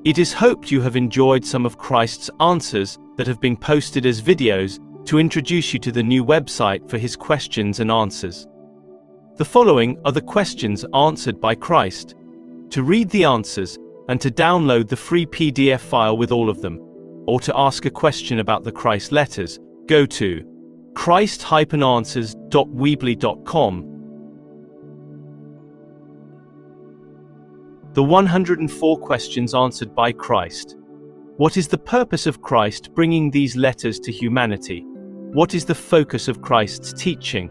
It is hoped you have enjoyed some of Christ's answers that have been posted as videos to introduce you to the new website for his questions and answers. The following are the questions answered by Christ. To read the answers and to download the free PDF file with all of them, or to ask a question about the Christ letters, go to christ-answers.weebly.com. The 104 questions answered by Christ. What is the purpose of Christ bringing these letters to humanity? What is the focus of Christ's teaching?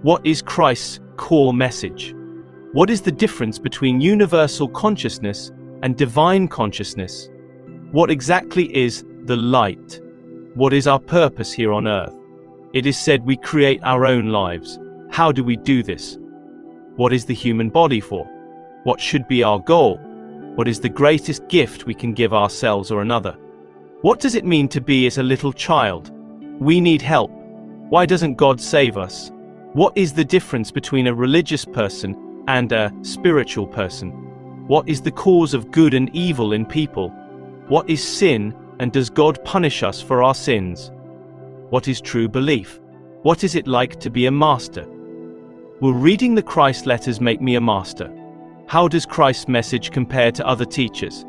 What is Christ's core message? What is the difference between universal consciousness and divine consciousness? What exactly is the light? What is our purpose here on earth? It is said we create our own lives. How do we do this? What is the human body for? What should be our goal? What is the greatest gift we can give ourselves or another? What does it mean to be as a little child? We need help. Why doesn't God save us? What is the difference between a religious person and a spiritual person? What is the cause of good and evil in people? What is sin, and does God punish us for our sins? What is true belief? What is it like to be a master? Will reading the Christ letters make me a master? How does Christ's message compare to other teachers?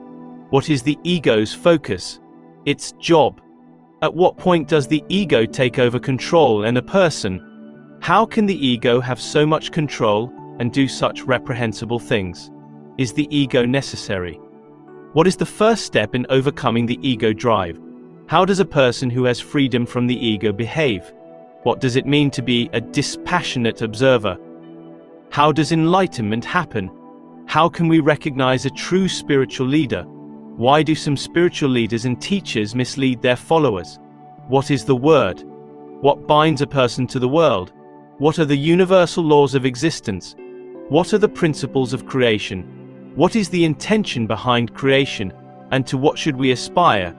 What is the ego's focus? Its job? At what point does the ego take over control in a person? How can the ego have so much control and do such reprehensible things? Is the ego necessary? What is the first step in overcoming the ego drive? How does a person who has freedom from the ego behave? What does it mean to be a dispassionate observer? How does enlightenment happen? How can we recognize a true spiritual leader? Why do some spiritual leaders and teachers mislead their followers? What is the word? What binds a person to the world? What are the universal laws of existence? What are the principles of creation? What is the intention behind creation, and to what should we aspire?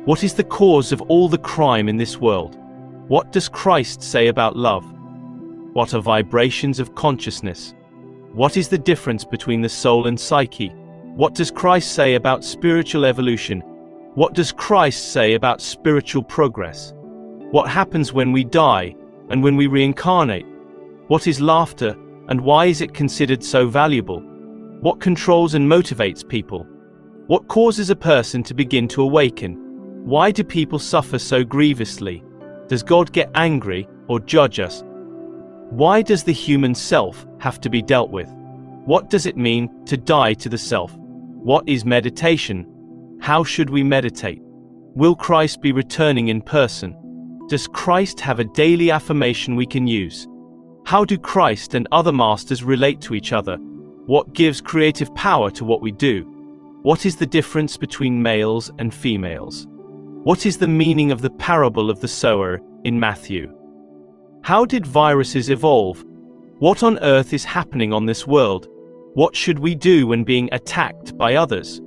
What is the cause of all the crime in this world? What does Christ say about love? What are vibrations of consciousness? What is the difference between the soul and psyche? What does Christ say about spiritual evolution? What does Christ say about spiritual progress? What happens when we die and when we reincarnate? What is laughter, and why is it considered so valuable? What controls and motivates people? What causes a person to begin to awaken? Why do people suffer so grievously? Does God get angry or judge us? Why does the human self have to be dealt with? What does it mean to die to the self? What is meditation? How should we meditate? Will Christ be returning in person? Does Christ have a daily affirmation we can use? How do Christ and other masters relate to each other? What gives creative power to what we do? What is the difference between males and females? What is the meaning of the parable of the sower in Matthew? How did viruses evolve? What on earth is happening on this world? What should we do when being attacked by others?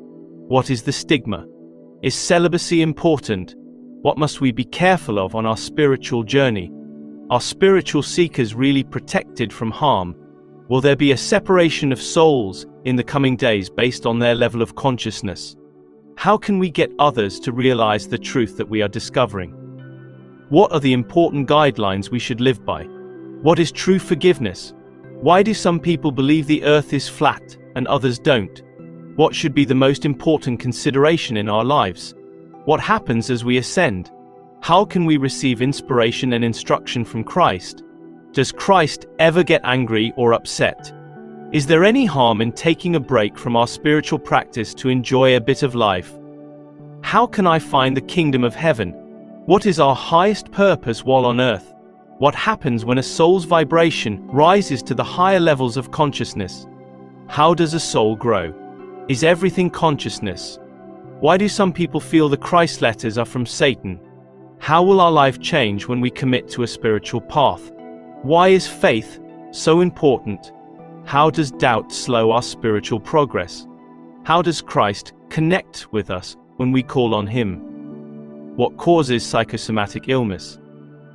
What is the stigma? Is celibacy important? What must we be careful of on our spiritual journey? Are spiritual seekers really protected from harm? Will there be a separation of souls in the coming days based on their level of consciousness? How can we get others to realize the truth that we are discovering? What are the important guidelines we should live by? What is true forgiveness? Why do some people believe the earth is flat and others don't? What should be the most important consideration in our lives? What happens as we ascend? How can we receive inspiration and instruction from Christ? Does Christ ever get angry or upset? Is there any harm in taking a break from our spiritual practice to enjoy a bit of life? How can I find the kingdom of heaven? What is our highest purpose while on earth? What happens when a soul's vibration rises to the higher levels of consciousness? How does a soul grow? Is everything consciousness? Why do some people feel the Christ letters are from Satan? How will our life change when we commit to a spiritual path? Why is faith so important? How does doubt slow our spiritual progress? How does Christ connect with us when we call on Him? What causes psychosomatic illness?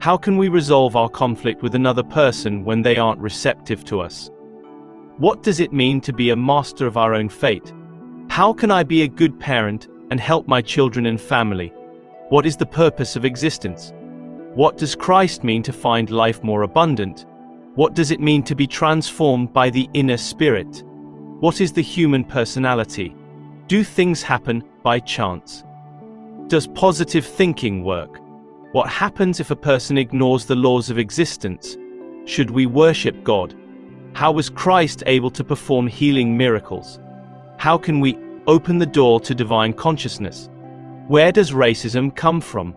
How can we resolve our conflict with another person when they aren't receptive to us? What does it mean to be a master of our own fate? How can I be a good parent and help my children and family? What is the purpose of existence? What does Christ mean to find life more abundant? What does it mean to be transformed by the inner spirit? What is the human personality? Do things happen by chance? Does positive thinking work? What happens if a person ignores the laws of existence? Should we worship God? How was Christ able to perform healing miracles? How can we open the door to divine consciousness? Where does racism come from?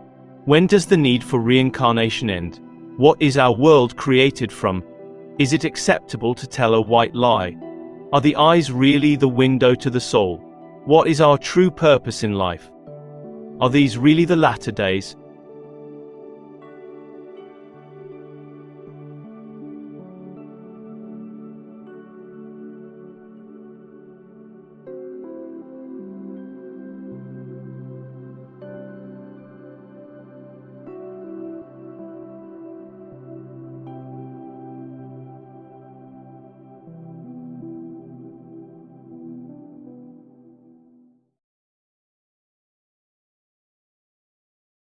When does the need for reincarnation end? What is our world created from? Is it acceptable to tell a white lie? Are the eyes really the window to the soul? What is our true purpose in life? Are these really the latter days?